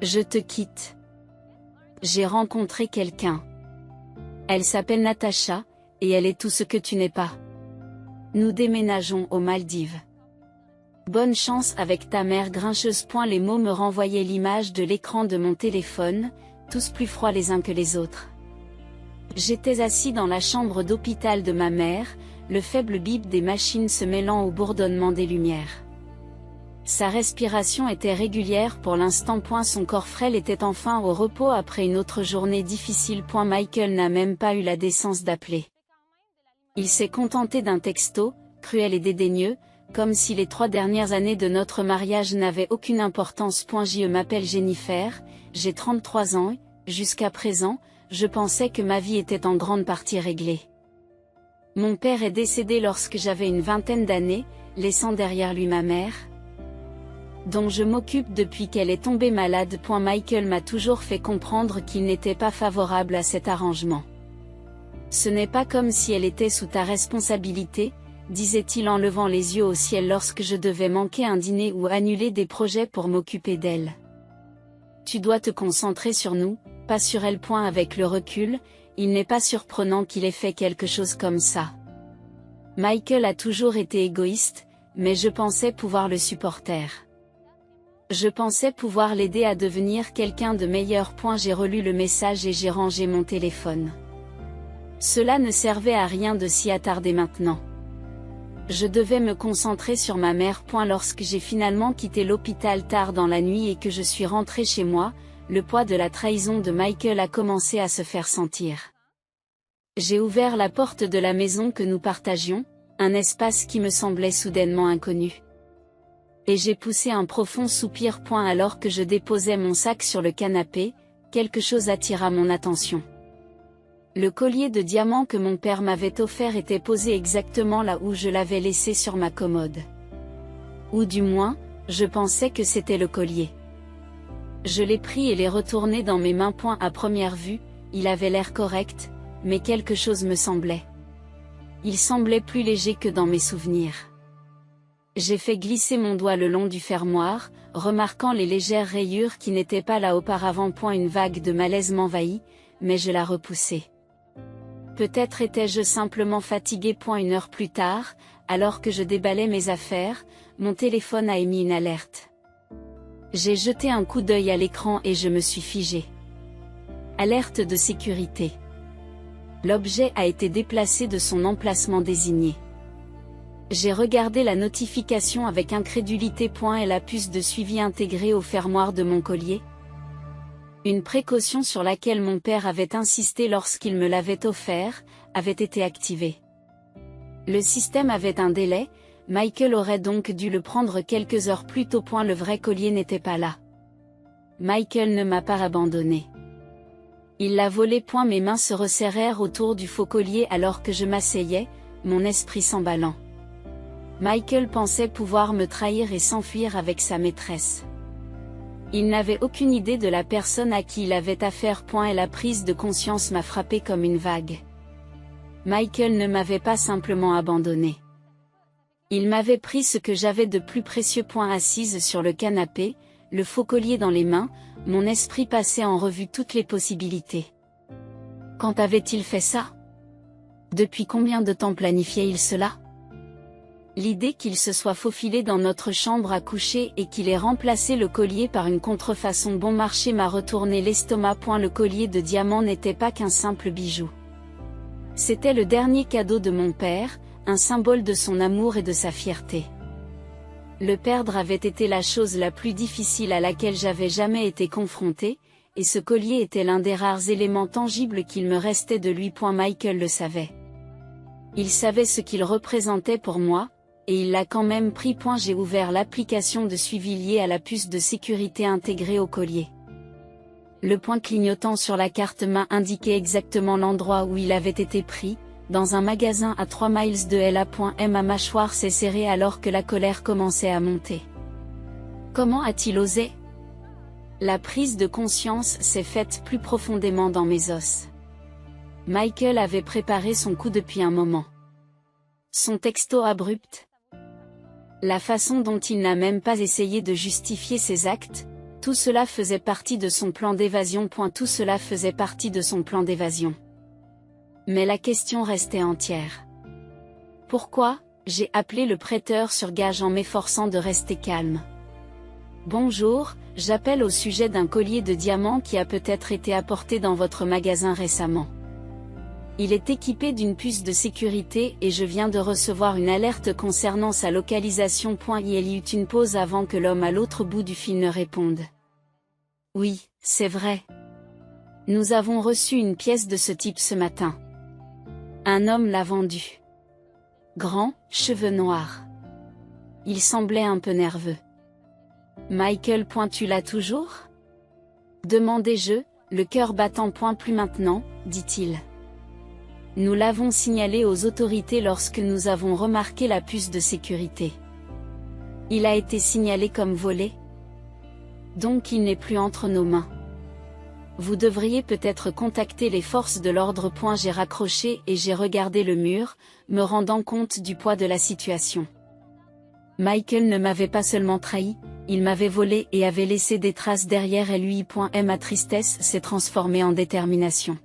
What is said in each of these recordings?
Je te quitte. J'ai rencontré quelqu'un. Elle s'appelle Natacha, et elle est tout ce que tu n'es pas. Nous déménageons aux Maldives. Bonne chance avec ta mère grincheuse. Les mots me renvoyaient l'image de l'écran de mon téléphone, tous plus froids les uns que les autres. J'étais assis dans la chambre d'hôpital de ma mère, le faible bip des machines se mêlant au bourdonnement des lumières. Sa respiration était régulière pour l'instant. Son corps frêle était enfin au repos après une autre journée difficile. Michael n'a même pas eu la décence d'appeler. Il s'est contenté d'un texto, cruel et dédaigneux, comme si les 3 dernières années de notre mariage n'avaient aucune importance. Je m'appelle Jennifer, j'ai 33 ans, et, jusqu'à présent, je pensais que ma vie était en grande partie réglée. Mon père est décédé lorsque j'avais une vingtaine d'années, laissant derrière lui ma mère, dont je m'occupe depuis qu'elle est tombée malade. Michael m'a toujours fait comprendre qu'il n'était pas favorable à cet arrangement. Ce n'est pas comme si elle était sous ta responsabilité, disait-il en levant les yeux au ciel lorsque je devais manquer un dîner ou annuler des projets pour m'occuper d'elle. Tu dois te concentrer sur nous, pas sur elle. Avec le recul, il n'est pas surprenant qu'il ait fait quelque chose comme ça. Michael a toujours été égoïste, mais je pensais pouvoir le supporter. Je pensais pouvoir l'aider à devenir quelqu'un de meilleur. J'ai relu le message et j'ai rangé mon téléphone. Cela ne servait à rien de s'y attarder maintenant. Je devais me concentrer sur ma mère. Lorsque j'ai finalement quitté l'hôpital tard dans la nuit et que je suis rentré chez moi, le poids de la trahison de Michael a commencé à se faire sentir. J'ai ouvert la porte de la maison que nous partagions, un espace qui me semblait soudainement inconnu. Et j'ai poussé un profond soupir. Alors que je déposais mon sac sur le canapé, quelque chose attira mon attention. Le collier de diamants que mon père m'avait offert était posé exactement là où je l'avais laissé sur ma commode. Ou du moins, je pensais que c'était le collier. Je l'ai pris et l'ai retourné dans mes mains. À première vue, il avait l'air correct, mais quelque chose me semblait. Il semblait plus léger que dans mes souvenirs. J'ai fait glisser mon doigt le long du fermoir, remarquant les légères rayures qui n'étaient pas là auparavant. Une vague de malaise m'envahit, mais je la repoussai. Peut-être étais-je simplement fatigué. 1 heure plus tard, alors que je déballais mes affaires, mon téléphone a émis une alerte. J'ai jeté un coup d'œil à l'écran et je me suis figé. Alerte de sécurité. L'objet a été déplacé de son emplacement désigné. J'ai regardé la notification avec incrédulité. Et la puce de suivi intégrée au fermoir de mon collier? Une précaution sur laquelle mon père avait insisté lorsqu'il me l'avait offert, avait été activée. Le système avait un délai, Michael aurait donc dû le prendre quelques heures plus tôt. Le vrai collier n'était pas là. Michael ne m'a pas abandonné. Il l'a volé. Mes mains se resserrèrent autour du faux collier alors que je m'asseyais, mon esprit s'emballant. Michael pensait pouvoir me trahir et s'enfuir avec sa maîtresse. Il n'avait aucune idée de la personne à qui il avait affaire. Et la prise de conscience m'a frappé comme une vague. Michael ne m'avait pas simplement abandonné. Il m'avait pris ce que j'avais de plus précieux. Assise sur le canapé, le faux collier dans les mains, mon esprit passait en revue toutes les possibilités. Quand avait-il fait ça? Depuis combien de temps planifiait-il cela? L'idée qu'il se soit faufilé dans notre chambre à coucher et qu'il ait remplacé le collier par une contrefaçon bon marché m'a retourné l'estomac. Le collier de diamant n'était pas qu'un simple bijou. C'était le dernier cadeau de mon père, un symbole de son amour et de sa fierté. Le perdre avait été la chose la plus difficile à laquelle j'avais jamais été confronté, et ce collier était l'un des rares éléments tangibles qu'il me restait de lui. Michael le savait. Il savait ce qu'il représentait pour moi, et il l'a quand même pris. J'ai ouvert l'application de suivi liée à la puce de sécurité intégrée au collier. Le point clignotant sur la carte main indiquait exactement l'endroit où il avait été pris, dans un magasin à 3 miles de là. Ma mâchoire s'est serrée alors que la colère commençait à monter. Comment a-t-il osé? La prise de conscience s'est faite plus profondément dans mes os. Michael avait préparé son coup depuis un moment. Son texto abrupt. La façon dont il n'a même pas essayé de justifier ses actes, Tout cela faisait partie de son plan d'évasion. Tout cela faisait partie de son plan d'évasion. Mais la question restait entière. Pourquoi? J'ai appelé le prêteur sur gage en m'efforçant de rester calme. Bonjour, j'appelle au sujet d'un collier de diamants qui a peut-être été apporté dans votre magasin récemment. Il est équipé d'une puce de sécurité et je viens de recevoir une alerte concernant sa localisation. Il y eut une pause avant que l'homme à l'autre bout du fil ne réponde. Oui, c'est vrai. Nous avons reçu une pièce de ce type ce matin. Un homme l'a vendue. Grand, cheveux noirs. Il semblait un peu nerveux. Michael, tu l'as toujours? Demandai-je, le cœur battant. Plus maintenant, dit-il. Nous l'avons signalé aux autorités lorsque nous avons remarqué la puce de sécurité. Il a été signalé comme volé. Donc il n'est plus entre nos mains. Vous devriez peut-être contacter les forces de l'ordre. J'ai raccroché et j'ai regardé le mur, me rendant compte du poids de la situation. Michael ne m'avait pas seulement trahi, il m'avait volé et avait laissé des traces derrière lui. Ma tristesse s'est transformée en détermination.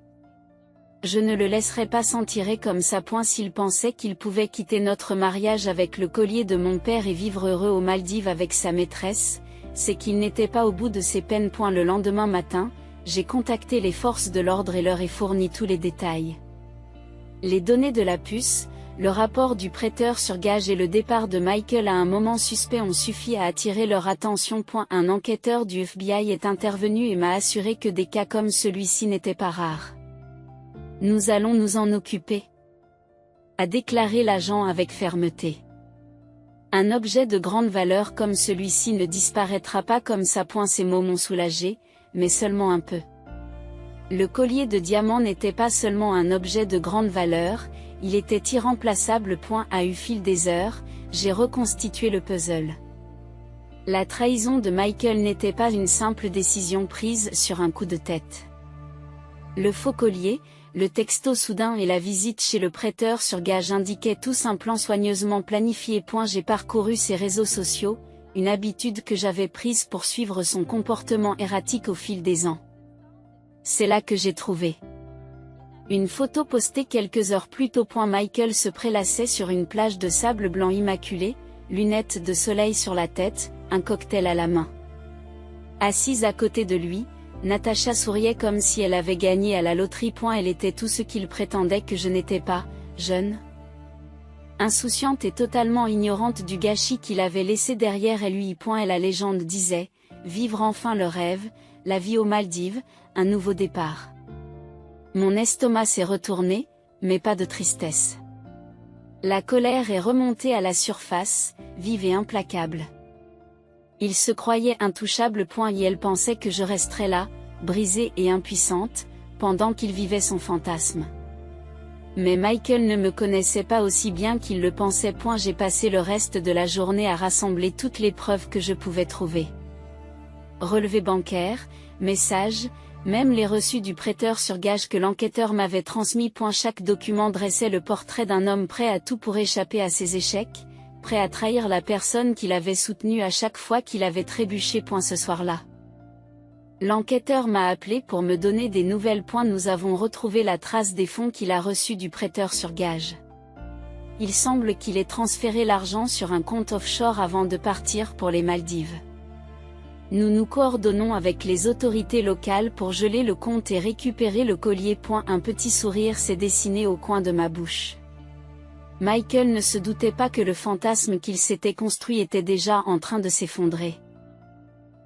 Je ne le laisserai pas s'en tirer comme ça. S'il pensait qu'il pouvait quitter notre mariage avec le collier de mon père et vivre heureux aux Maldives avec sa maîtresse, c'est qu'il n'était pas au bout de ses peines. Le lendemain matin, j'ai contacté les forces de l'ordre et leur ai fourni tous les détails. Les données de la puce, le rapport du prêteur sur gage et le départ de Michael à un moment suspect ont suffi à attirer leur attention. Un enquêteur du FBI est intervenu et m'a assuré que des cas comme celui-ci n'étaient pas rares. Nous allons nous en occuper, a déclaré l'agent avec fermeté. Un objet de grande valeur comme celui-ci ne disparaîtra pas comme ça. Ces mots m'ont soulagé, mais seulement un peu. Le collier de diamants n'était pas seulement un objet de grande valeur, il était irremplaçable. À eu fil des heures, j'ai reconstitué le puzzle. La trahison de Michael n'était pas une simple décision prise sur un coup de tête. Le faux collier, le texto soudain et la visite chez le prêteur sur gage indiquaient tous un plan soigneusement planifié. J'ai parcouru ses réseaux sociaux, une habitude que j'avais prise pour suivre son comportement erratique au fil des ans. C'est là que j'ai trouvé une photo postée quelques heures plus tôt. Michael se prélassait sur une plage de sable blanc immaculé, lunettes de soleil sur la tête, un cocktail à la main. Assise à côté de lui, Natasha souriait comme si elle avait gagné à la loterie. Elle était tout ce qu'il prétendait que je n'étais pas, jeune, insouciante et totalement ignorante du gâchis qu'il avait laissé derrière lui. Et la légende disait, vivre enfin le rêve, la vie aux Maldives, un nouveau départ. Mon estomac s'est retourné, mais pas de tristesse. La colère est remontée à la surface, vive et implacable. Il se croyait intouchable. Et elle pensait que je resterais là, brisée et impuissante, pendant qu'il vivait son fantasme. Mais Michael ne me connaissait pas aussi bien qu'il le pensait. J'ai passé le reste de la journée à rassembler toutes les preuves que je pouvais trouver. Relevés bancaires, messages, même les reçus du prêteur sur gage que l'enquêteur m'avait transmis. Chaque document dressait le portrait d'un homme prêt à tout pour échapper à ses échecs, prêt à trahir la personne qu'il avait soutenue à chaque fois qu'il avait trébuché. Ce soir-là, l'enquêteur m'a appelé pour me donner des nouvelles. Nous avons retrouvé la trace des fonds qu'il a reçus du prêteur sur gage. Il semble qu'il ait transféré l'argent sur un compte offshore avant de partir pour les Maldives. Nous nous coordonnons avec les autorités locales pour geler le compte et récupérer le collier. Un petit sourire s'est dessiné au coin de ma bouche. Michael ne se doutait pas que le fantasme qu'il s'était construit était déjà en train de s'effondrer.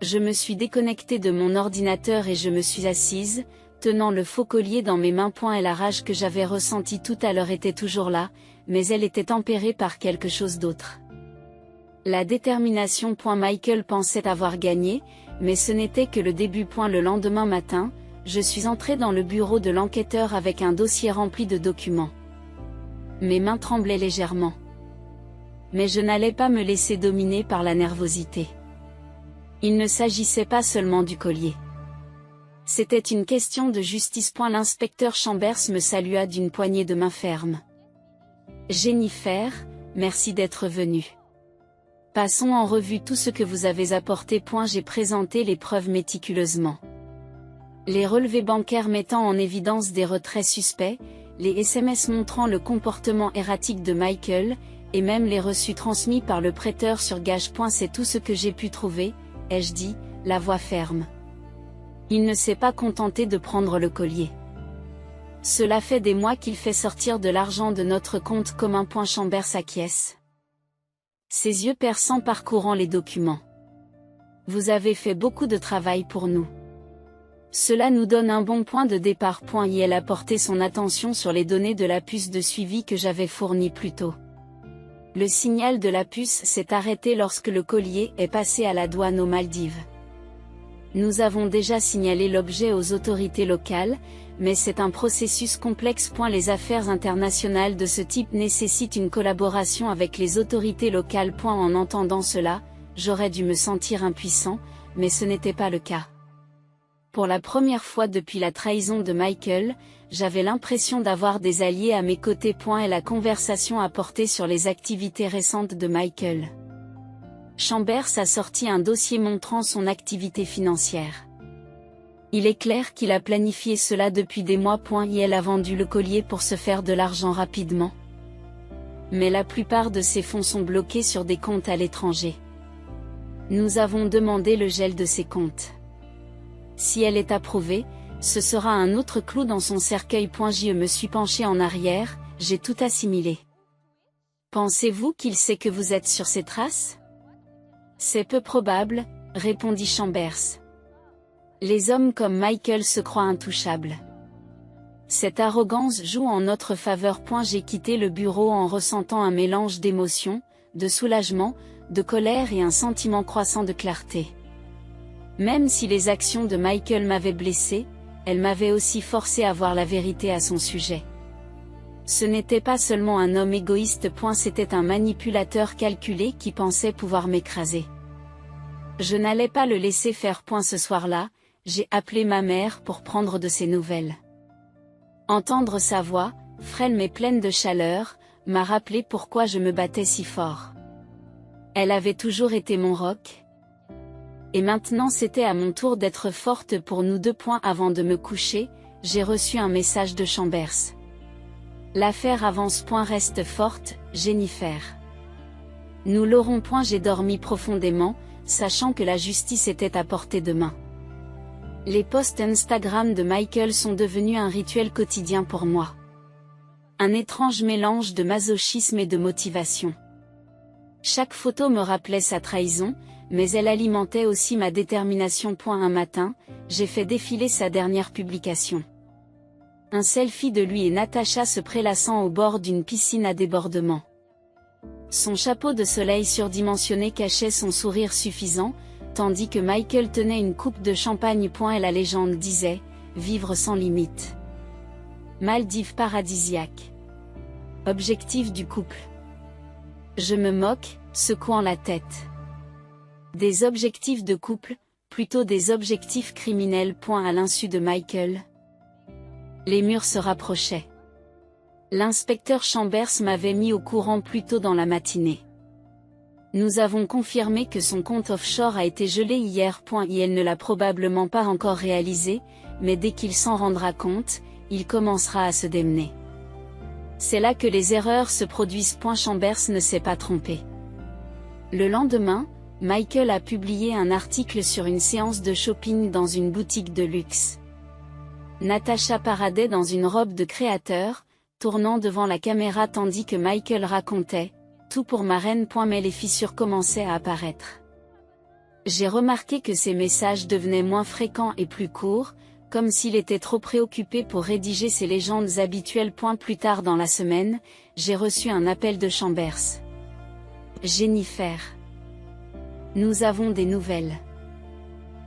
Je me suis déconnectée de mon ordinateur et je me suis assise, tenant le faux collier dans mes mains. Et la rage que j'avais ressentie tout à l'heure était toujours là, mais elle était tempérée par quelque chose d'autre. La détermination. Michael pensait avoir gagné, mais ce n'était que le début. Le lendemain matin, je suis entrée dans le bureau de l'enquêteur avec un dossier rempli de documents. Mes mains tremblaient légèrement. Mais je n'allais pas me laisser dominer par la nervosité. Il ne s'agissait pas seulement du collier. C'était une question de justice. L'inspecteur Chambers me salua d'une poignée de main ferme. Jennifer, merci d'être venue. Passons en revue tout ce que vous avez apporté. J'ai présenté les preuves méticuleusement. Les relevés bancaires mettant en évidence des retraits suspects, les SMS montrant le comportement erratique de Michael, et même les reçus transmis par le prêteur sur gage. C'est tout ce que j'ai pu trouver, ai-je dit, la voix ferme. Il ne s'est pas contenté de prendre le collier. Cela fait des mois qu'il fait sortir de l'argent de notre compte commun. Chambers acquiesce. Ses yeux perçants parcourant les documents. Vous avez fait beaucoup de travail pour nous. Cela nous donne un bon point de départ. Il a porté son attention sur les données de la puce de suivi que j'avais fournie plus tôt. Le signal de la puce s'est arrêté lorsque le collier est passé à la douane aux Maldives. Nous avons déjà signalé l'objet aux autorités locales, mais c'est un processus complexe. Les affaires internationales de ce type nécessitent une collaboration avec les autorités locales. En entendant cela, j'aurais dû me sentir impuissant, mais ce n'était pas le cas. Pour la première fois depuis la trahison de Michael, j'avais l'impression d'avoir des alliés à mes côtés. Et la conversation a porté sur les activités récentes de Michael. Chambers a sorti un dossier montrant son activité financière. Il est clair qu'il a planifié cela depuis des mois. Il a vendu le collier pour se faire de l'argent rapidement. Mais la plupart de ses fonds sont bloqués sur des comptes à l'étranger. Nous avons demandé le gel de ces comptes. Si elle est approuvée, ce sera un autre clou dans son cercueil. Je me suis penché en arrière, j'ai tout assimilé. Pensez-vous qu'il sait que vous êtes sur ses traces ? C'est peu probable, répondit Chambers. Les hommes comme Michael se croient intouchables. Cette arrogance joue en notre faveur. J'ai quitté le bureau en ressentant un mélange d'émotions, de soulagement, de colère et un sentiment croissant de clarté. Même si les actions de Michael m'avaient blessé, elles m'avaient aussi forcé à voir la vérité à son sujet. Ce n'était pas seulement un homme égoïste. C'était un manipulateur calculé qui pensait pouvoir m'écraser. Je n'allais pas le laisser faire. Ce soir-là, j'ai appelé ma mère pour prendre de ses nouvelles. Entendre sa voix, frêle mais pleine de chaleur, m'a rappelé pourquoi je me battais si fort. Elle avait toujours été mon roc. Et maintenant c'était à mon tour d'être forte pour nous deux. Avant de me coucher, j'ai reçu un message de Chambers. L'affaire avance. Reste forte, Jennifer. Nous l'aurons. J'ai dormi profondément, sachant que la justice était à portée de main. Les posts Instagram de Michael sont devenus un rituel quotidien pour moi. Un étrange mélange de masochisme et de motivation. Chaque photo me rappelait sa trahison, mais elle alimentait aussi ma détermination. Un matin, j'ai fait défiler sa dernière publication. Un selfie de lui et Natasha se prélassant au bord d'une piscine à débordement. Son chapeau de soleil surdimensionné cachait son sourire suffisant, tandis que Michael tenait une coupe de champagne. Et la légende disait « Vivre sans limite ». Maldives paradisiaques. Objectif du couple. Je me moque, secouant la tête. Des objectifs de couple, plutôt des objectifs criminels. À l'insu de Michael. Les murs se rapprochaient. L'inspecteur Chambers m'avait mis au courant plus tôt dans la matinée. Nous avons confirmé que son compte offshore a été gelé hier. Il ne l'a probablement pas encore réalisé, mais dès qu'il s'en rendra compte, il commencera à se démener. C'est là que les erreurs se produisent. Chambers ne s'est pas trompé. Le lendemain, Michael a publié un article sur une séance de shopping dans une boutique de luxe. Natasha paradait dans une robe de créateur, tournant devant la caméra tandis que Michael racontait « Tout pour ma reine ». Mais les fissures commençaient à apparaître. J'ai remarqué que ses messages devenaient moins fréquents et plus courts, comme s'il était trop préoccupé pour rédiger ses légendes habituelles. Plus tard dans la semaine, j'ai reçu un appel de Chambers. Jennifer. Nous avons des nouvelles.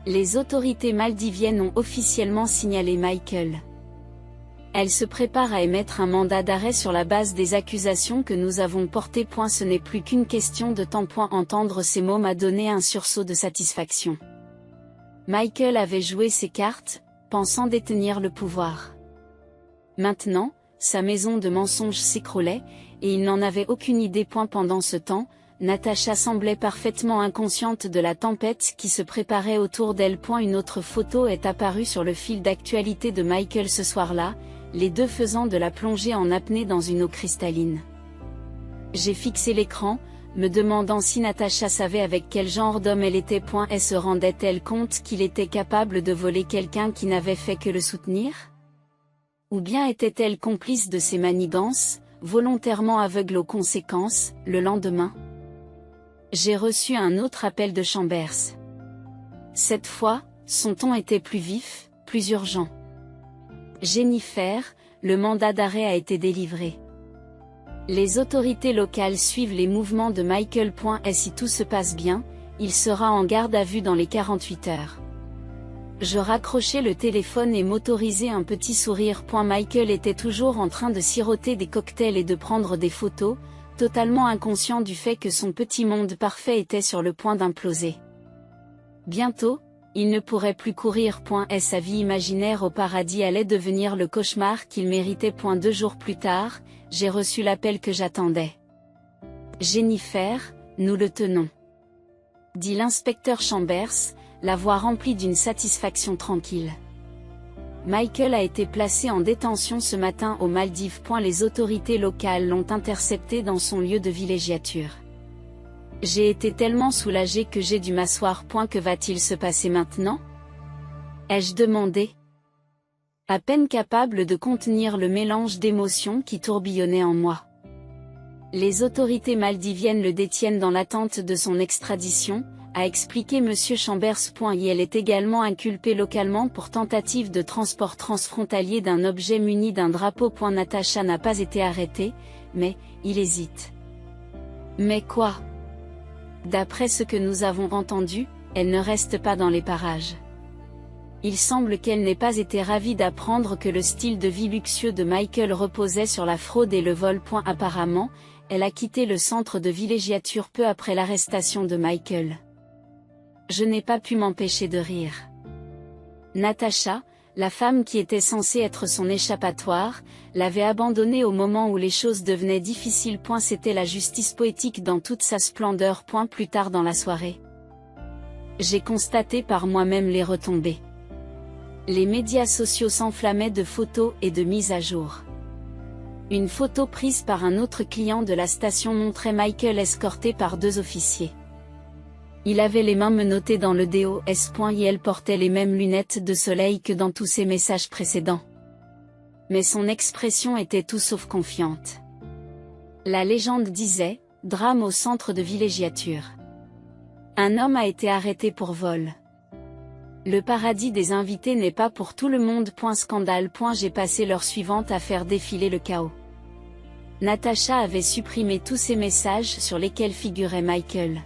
Les autorités maldiviennes ont officiellement signalé Michael. Elles se préparent à émettre un mandat d'arrêt sur la base des accusations que nous avons portées. Ce n'est plus qu'une question de temps. Entendre ces mots m'a donné un sursaut de satisfaction. Michael avait joué ses cartes, pensant détenir le pouvoir. Maintenant, sa maison de mensonges s'écroulait, et il n'en avait aucune idée. Pendant ce temps, Natacha semblait parfaitement inconsciente de la tempête qui se préparait autour d'elle. Une autre photo est apparue sur le fil d'actualité de Michael ce soir-là, les deux faisant de la plongée en apnée dans une eau cristalline. J'ai fixé l'écran, me demandant si Natacha savait avec quel genre d'homme elle était. Et se rendait-elle compte qu'il était capable de voler quelqu'un qui n'avait fait que le soutenir? Ou bien était-elle complice de ses manigances, volontairement aveugle aux conséquences? Le lendemain, j'ai reçu un autre appel de Chambers. Cette fois, son ton était plus vif, plus urgent. Jennifer, le mandat d'arrêt a été délivré. Les autorités locales suivent les mouvements de Michael. Et si tout se passe bien, il sera en garde à vue dans les 48 heures. Je raccrochai le téléphone et m'autorisai un petit sourire. Michael était toujours en train de siroter des cocktails et de prendre des photos, totalement inconscient du fait que son petit monde parfait était sur le point d'imploser. Bientôt, il ne pourrait plus courir. Et sa vie imaginaire au paradis allait devenir le cauchemar qu'il méritait. 2 jours plus tard, j'ai reçu l'appel que j'attendais. Jennifer, nous le tenons, dit l'inspecteur Chambers, la voix remplie d'une satisfaction tranquille. Michael a été placé en détention ce matin aux Maldives. Les autorités locales l'ont intercepté dans son lieu de villégiature. J'ai été tellement soulagée que j'ai dû m'asseoir. Que va-t-il se passer maintenant? Ai-je demandé, à peine capable de contenir le mélange d'émotions qui tourbillonnait en moi. Les autorités maldiviennes le détiennent dans l'attente de son extradition, a expliqué M. Chambers. Il est également inculpé localement pour tentative de transport transfrontalier d'un objet muni d'un drapeau. Natacha n'a pas été arrêtée, mais, il hésite. Mais quoi? D'après ce que nous avons entendu, elle ne reste pas dans les parages. Il semble qu'elle n'ait pas été ravie d'apprendre que le style de vie luxueux de Michael reposait sur la fraude et le vol. Apparemment, elle a quitté le centre de villégiature peu après l'arrestation de Michael. Je n'ai pas pu m'empêcher de rire. Natacha, la femme qui était censée être son échappatoire, l'avait abandonné au moment où les choses devenaient difficiles. C'était la justice poétique dans toute sa splendeur. Plus tard dans la soirée, j'ai constaté par moi-même les retombées. Les médias sociaux s'enflammaient de photos et de mises à jour. Une photo prise par un autre client de la station montrait Michael escorté par 2 officiers. Il avait les mains menottées dans le DOS. Et elle portait les mêmes lunettes de soleil que dans tous ses messages précédents. Mais son expression était tout sauf confiante. La légende disait, drame au centre de villégiature. Un homme a été arrêté pour vol. Le paradis des invités n'est pas pour tout le monde. Scandale. J'ai passé l'heure suivante à faire défiler le chaos. Natacha avait supprimé tous ces messages sur lesquels figurait Michael.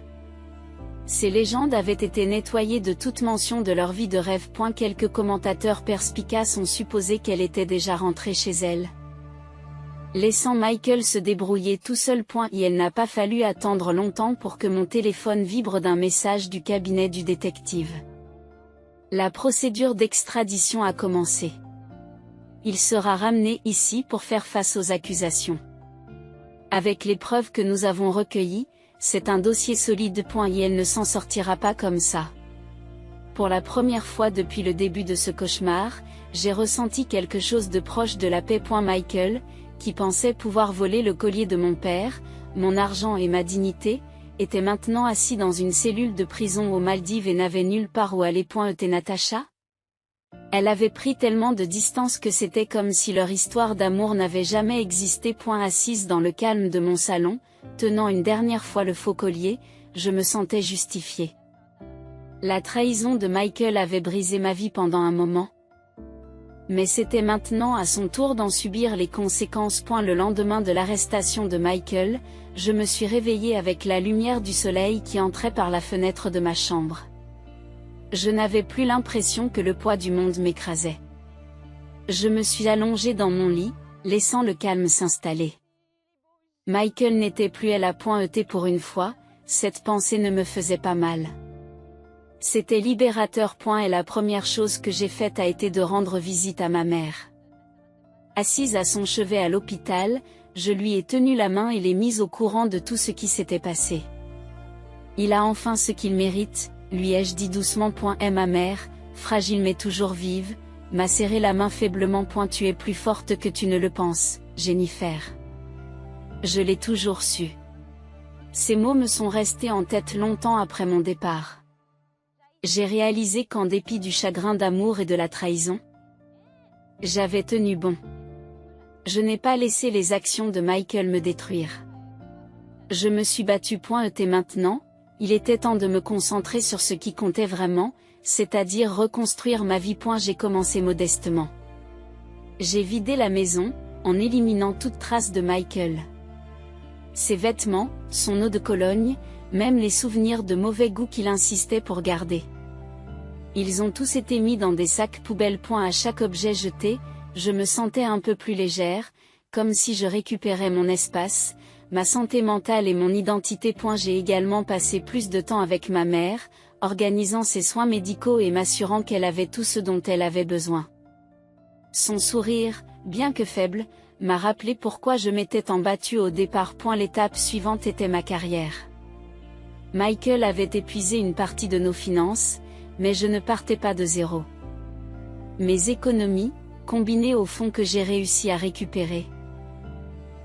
Ces légendes avaient été nettoyées de toute mention de leur vie de rêve. Quelques commentateurs perspicaces ont supposé qu'elle était déjà rentrée chez elle, laissant Michael se débrouiller tout seul. Il n'a pas fallu attendre longtemps pour que mon téléphone vibre d'un message du cabinet du détective. La procédure d'extradition a commencé. Il sera ramené ici pour faire face aux accusations. Avec les preuves que nous avons recueillies, c'est un dossier solide. Et elle ne s'en sortira pas comme ça. Pour la première fois depuis le début de ce cauchemar, j'ai ressenti quelque chose de proche de la paix. Michael, qui pensait pouvoir voler le collier de mon père, mon argent et ma dignité, était maintenant assis dans une cellule de prison aux Maldives et n'avait nulle part où aller. Était Natacha? Elle avait pris tellement de distance que c'était comme si leur histoire d'amour n'avait jamais existé. Assise dans le calme de mon salon, tenant une dernière fois le faux collier, je me sentais justifiée. La trahison de Michael avait brisé ma vie pendant un moment. Mais c'était maintenant à son tour d'en subir les conséquences. Le lendemain de l'arrestation de Michael, je me suis réveillée avec la lumière du soleil qui entrait par la fenêtre de ma chambre. Je n'avais plus l'impression que le poids du monde m'écrasait. Je me suis allongée dans mon lit, laissant le calme s'installer. Michael n'était plus à la pointe pour une fois, cette pensée ne me faisait pas mal. C'était libérateur. Et la première chose que j'ai faite a été de rendre visite à ma mère. Assise à son chevet à l'hôpital, je lui ai tenu la main et l'ai mise au courant de tout ce qui s'était passé. Il a enfin ce qu'il mérite, lui ai-je dit doucement. Ma mère, fragile mais toujours vive, m'a serré la main faiblement. Tu es plus forte que tu ne le penses, Jennifer. Je l'ai toujours su. Ces mots me sont restés en tête longtemps après mon départ. J'ai réalisé qu'en dépit du chagrin d'amour et de la trahison, j'avais tenu bon. Je n'ai pas laissé les actions de Michael me détruire. Je me suis battu. Et maintenant, il était temps de me concentrer sur ce qui comptait vraiment, c'est-à-dire reconstruire ma vie. J'ai commencé modestement. J'ai vidé la maison, en éliminant toute trace de Michael. Ses vêtements, son eau de Cologne, même les souvenirs de mauvais goût qu'il insistait pour garder. Ils ont tous été mis dans des sacs poubelles. À chaque objet jeté, je me sentais un peu plus légère, comme si je récupérais mon espace, ma santé mentale et mon identité. J'ai également passé plus de temps avec ma mère, organisant ses soins médicaux et m'assurant qu'elle avait tout ce dont elle avait besoin. Son sourire, bien que faible, m'a rappelé pourquoi je m'étais tant battue au départ. L'étape suivante était ma carrière. Michael avait épuisé une partie de nos finances, mais je ne partais pas de zéro. Mes économies, combinées aux fonds que j'ai réussi à récupérer,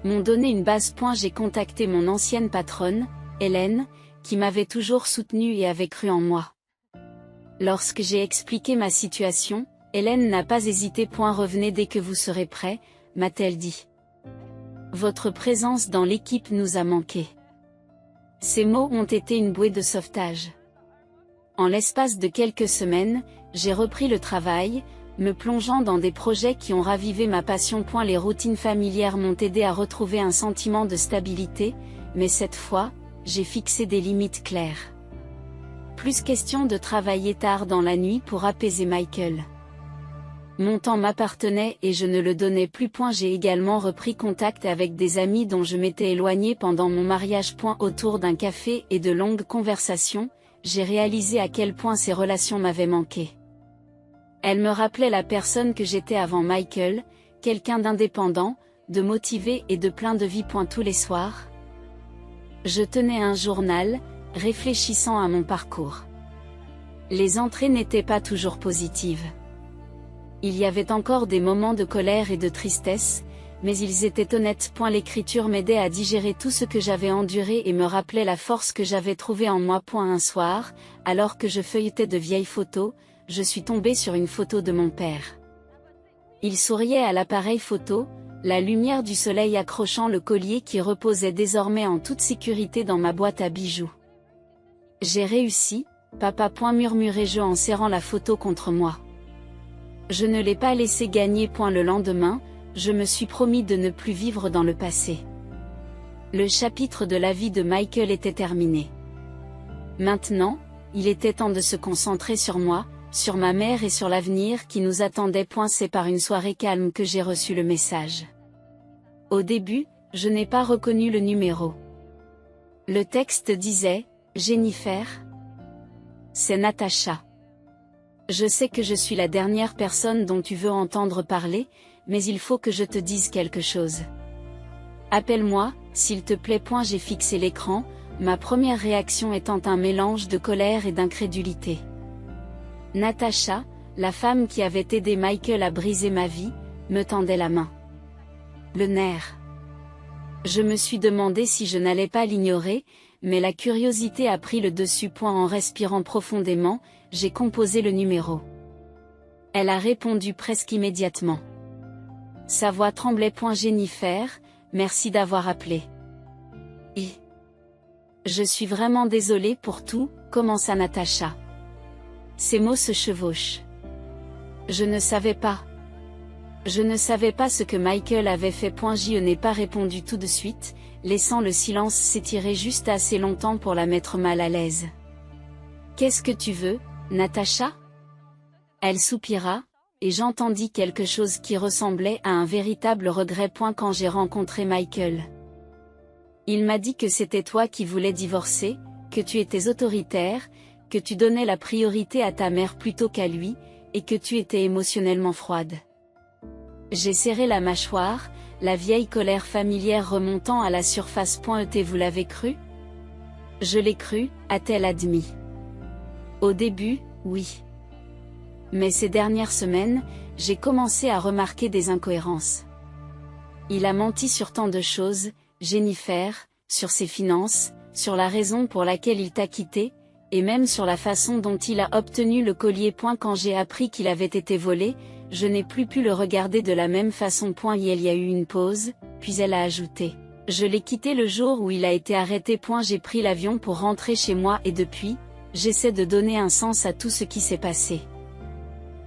m'ont donné une base. J'ai contacté mon ancienne patronne, Hélène, qui m'avait toujours soutenue et avait cru en moi. Lorsque j'ai expliqué ma situation, Hélène n'a pas hésité. Revenez dès que vous serez prêt, m'a-t-elle dit. Votre présence dans l'équipe nous a manqué. Ces mots ont été une bouée de sauvetage. En l'espace de quelques semaines, j'ai repris le travail, me plongeant dans des projets qui ont ravivé ma passion. Les routines familières m'ont aidé à retrouver un sentiment de stabilité, mais cette fois, j'ai fixé des limites claires. Plus question de travailler tard dans la nuit pour apaiser Michael. Mon temps m'appartenait et je ne le donnais plus. J'ai également repris contact avec des amis dont je m'étais éloignée pendant mon mariage. Autour d'un café et de longues conversations, j'ai réalisé à quel point ces relations m'avaient manqué. Elles me rappelaient la personne que j'étais avant Michael, quelqu'un d'indépendant, de motivé et de plein de vie. Tous les soirs, je tenais un journal, réfléchissant à mon parcours. Les entrées n'étaient pas toujours positives. Il y avait encore des moments de colère et de tristesse, mais ils étaient honnêtes. L'écriture m'aidait à digérer tout ce que j'avais enduré et me rappelait la force que j'avais trouvée en moi. Un soir, alors que je feuilletais de vieilles photos, je suis tombée sur une photo de mon père. Il souriait à l'appareil photo, la lumière du soleil accrochant le collier qui reposait désormais en toute sécurité dans ma boîte à bijoux. J'ai réussi, papa. Murmurai-je en serrant la photo contre moi. Je ne l'ai pas laissé gagner. Le lendemain, je me suis promis de ne plus vivre dans le passé. Le chapitre de la vie de Michael était terminé. Maintenant, il était temps de se concentrer sur moi, sur ma mère et sur l'avenir qui nous attendait. C'est par une soirée calme que j'ai reçu le message. Au début, je n'ai pas reconnu le numéro. Le texte disait « Jennifer ». C'est Natacha. Je sais que je suis la dernière personne dont tu veux entendre parler, mais il faut que je te dise quelque chose. Appelle-moi, s'il te plaît. J'ai fixé l'écran, ma première réaction étant un mélange de colère et d'incrédulité. Natacha, la femme qui avait aidé Michael à briser ma vie, me tendait la main. Le nerf. Je me suis demandé si je n'allais pas l'ignorer, mais la curiosité a pris le dessus. En respirant profondément, j'ai composé le numéro. Elle a répondu presque immédiatement. Sa voix tremblait. Jennifer, merci d'avoir appelé. Je suis vraiment désolée pour tout, commença Natacha. Ces mots se chevauchent. Je ne savais pas. Je ne savais pas ce que Michael avait fait. Je n'ai pas répondu tout de suite, laissant le silence s'étirer juste assez longtemps pour la mettre mal à l'aise. Qu'est-ce que tu veux, Natacha ? Elle soupira, et j'entendis quelque chose qui ressemblait à un véritable regret. Quand j'ai rencontré Michael, il m'a dit que c'était toi qui voulais divorcer, que tu étais autoritaire, que tu donnais la priorité à ta mère plutôt qu'à lui, et que tu étais émotionnellement froide. J'ai serré la mâchoire, la vieille colère familière remontant à la surface. Vous l'avez cru ? Je l'ai cru, a-t-elle admis. Au début, oui. Mais ces dernières semaines, j'ai commencé à remarquer des incohérences. Il a menti sur tant de choses, Jennifer, sur ses finances, sur la raison pour laquelle il t'a quitté, et même sur la façon dont il a obtenu le collier. Quand j'ai appris qu'il avait été volé, je n'ai plus pu le regarder de la même façon. Il y a eu une pause, puis elle a ajouté. Je l'ai quitté le jour où il a été arrêté. J'ai pris l'avion pour rentrer chez moi et depuis, j'essaie de donner un sens à tout ce qui s'est passé.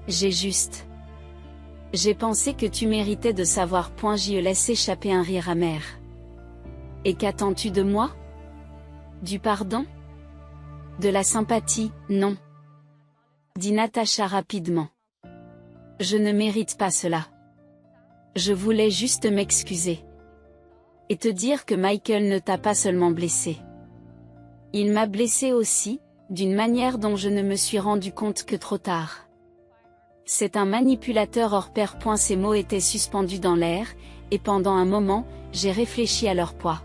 J'ai pensé que tu méritais de savoir. J'y laisse échapper un rire amer. Et qu'attends-tu de moi? Du pardon? De la sympathie, non. Dit Natacha rapidement. Je ne mérite pas cela. Je voulais juste m'excuser. Et te dire que Michael ne t'a pas seulement blessé. Il m'a blessé aussi, d'une manière dont je ne me suis rendu compte que trop tard. C'est un manipulateur hors pair. Ces mots étaient suspendus dans l'air, et pendant un moment, j'ai réfléchi à leur poids.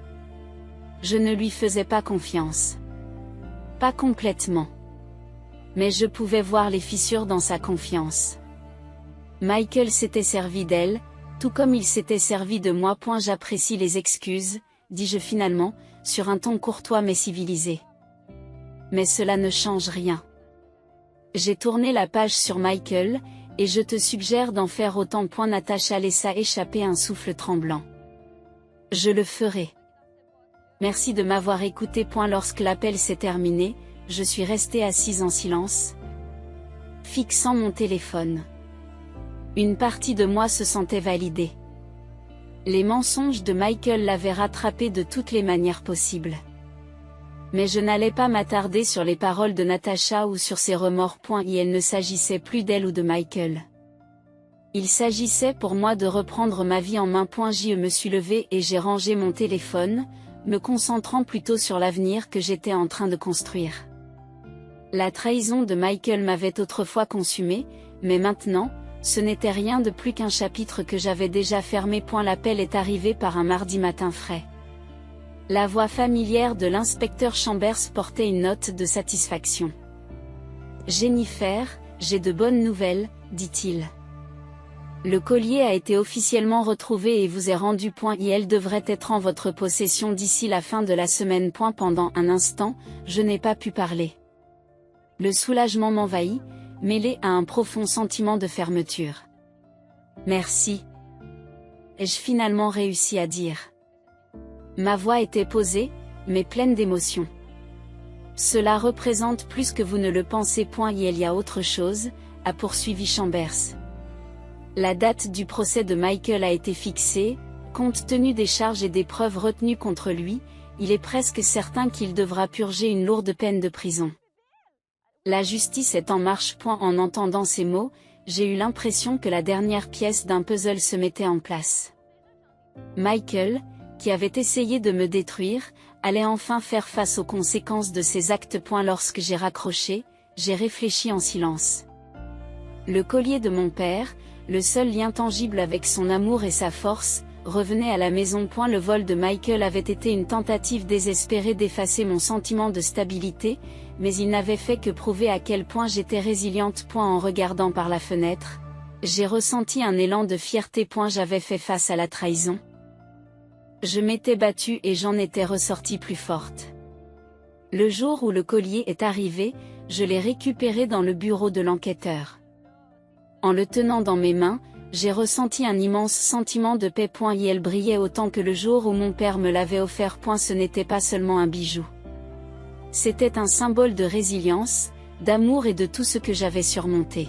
Je ne lui faisais pas confiance. Pas complètement. Mais je pouvais voir les fissures dans sa confiance. Michael s'était servi d'elle, tout comme il s'était servi de moi. J'apprécie les excuses, dis-je finalement, sur un ton courtois mais civilisé. Mais cela ne change rien. J'ai tourné la page sur Michael, et je te suggère d'en faire autant. Natacha laissa échapper un souffle tremblant. Je le ferai. Merci de m'avoir écouté. Lorsque l'appel s'est terminé, je suis restée assise en silence, fixant mon téléphone. Une partie de moi se sentait validée. Les mensonges de Michael l'avaient rattrapé de toutes les manières possibles. Mais je n'allais pas m'attarder sur les paroles de Natacha ou sur ses remords. Il ne s'agissait plus d'elle ou de Michael. Il s'agissait pour moi de reprendre ma vie en main. Je me suis levée et j'ai rangé mon téléphone, me concentrant plutôt sur l'avenir que j'étais en train de construire. La trahison de Michael m'avait autrefois consumée, mais maintenant, ce n'était rien de plus qu'un chapitre que j'avais déjà fermé. L'appel est arrivé par un mardi matin frais. La voix familière de l'inspecteur Chambers portait une note de satisfaction. « Jennifer, j'ai de bonnes nouvelles, dit-il. Le collier a été officiellement retrouvé et vous est rendu. Il devrait être en votre possession d'ici la fin de la semaine. Pendant un instant, je n'ai pas pu parler. Le soulagement m'envahit, mêlé à un profond sentiment de fermeture. Merci. Ai-je finalement réussi à dire. Ma voix était posée, mais pleine d'émotion. Cela représente plus que vous ne le pensez. Il y a autre chose, a poursuivi Chambers. La date du procès de Michael a été fixée, compte tenu des charges et des preuves retenues contre lui, il est presque certain qu'il devra purger une lourde peine de prison. La justice est en marche. En entendant ces mots, j'ai eu l'impression que la dernière pièce d'un puzzle se mettait en place. Michael, qui avait essayé de me détruire, allait enfin faire face aux conséquences de ses actes. Lorsque j'ai raccroché, j'ai réfléchi en silence. Le collier de mon père, le seul lien tangible avec son amour et sa force, revenait à la maison. Le vol de Michael avait été une tentative désespérée d'effacer mon sentiment de stabilité, mais il n'avait fait que prouver à quel point j'étais résiliente. En regardant par la fenêtre, j'ai ressenti un élan de fierté. J'avais fait face à la trahison. Je m'étais battue et j'en étais ressortie plus forte. Le jour où le collier est arrivé, je l'ai récupéré dans le bureau de l'enquêteur. En le tenant dans mes mains, j'ai ressenti un immense sentiment de paix. Il brillait autant que le jour où mon père me l'avait offert. Ce n'était pas seulement un bijou. C'était un symbole de résilience, d'amour et de tout ce que j'avais surmonté.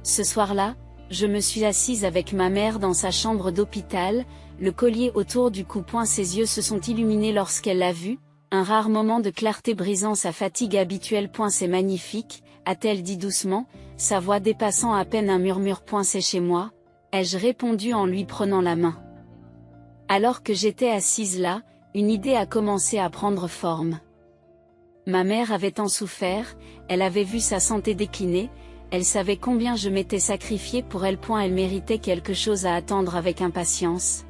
Ce soir-là, je me suis assise avec ma mère dans sa chambre d'hôpital, le collier autour du cou. Ses yeux se sont illuminés lorsqu'elle l'a vu, un rare moment de clarté brisant sa fatigue habituelle. C'est magnifique, a-t-elle dit doucement, sa voix dépassant à peine un murmure. C'est chez moi, ai-je répondu en lui prenant la main. Alors que j'étais assise là, une idée a commencé à prendre forme. Ma mère avait tant souffert, elle avait vu sa santé décliner, elle savait combien je m'étais sacrifiée pour elle. Elle méritait quelque chose à attendre avec impatience.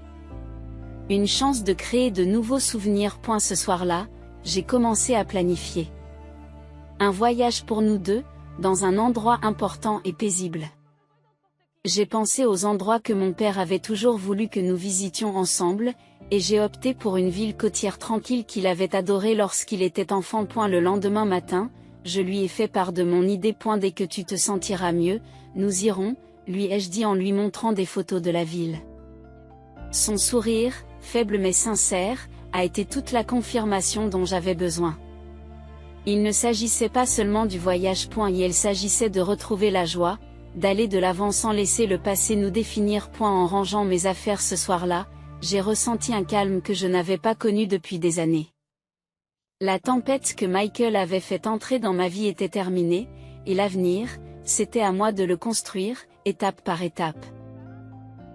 Une chance de créer de nouveaux souvenirs. Ce soir-là, j'ai commencé à planifier un voyage pour nous deux, dans un endroit important et paisible. J'ai pensé aux endroits que mon père avait toujours voulu que nous visitions ensemble, et j'ai opté pour une ville côtière tranquille qu'il avait adorée lorsqu'il était enfant. Le lendemain matin, je lui ai fait part de mon idée. Dès que tu te sentiras mieux, nous irons, lui ai-je dit en lui montrant des photos de la ville. Son sourire, faible mais sincère, a été toute la confirmation dont j'avais besoin. Il ne s'agissait pas seulement du voyage. Il s'agissait de retrouver la joie, d'aller de l'avant sans laisser le passé nous définir. En rangeant mes affaires ce soir-là, j'ai ressenti un calme que je n'avais pas connu depuis des années. La tempête que Michael avait fait entrer dans ma vie était terminée, et l'avenir, c'était à moi de le construire, étape par étape.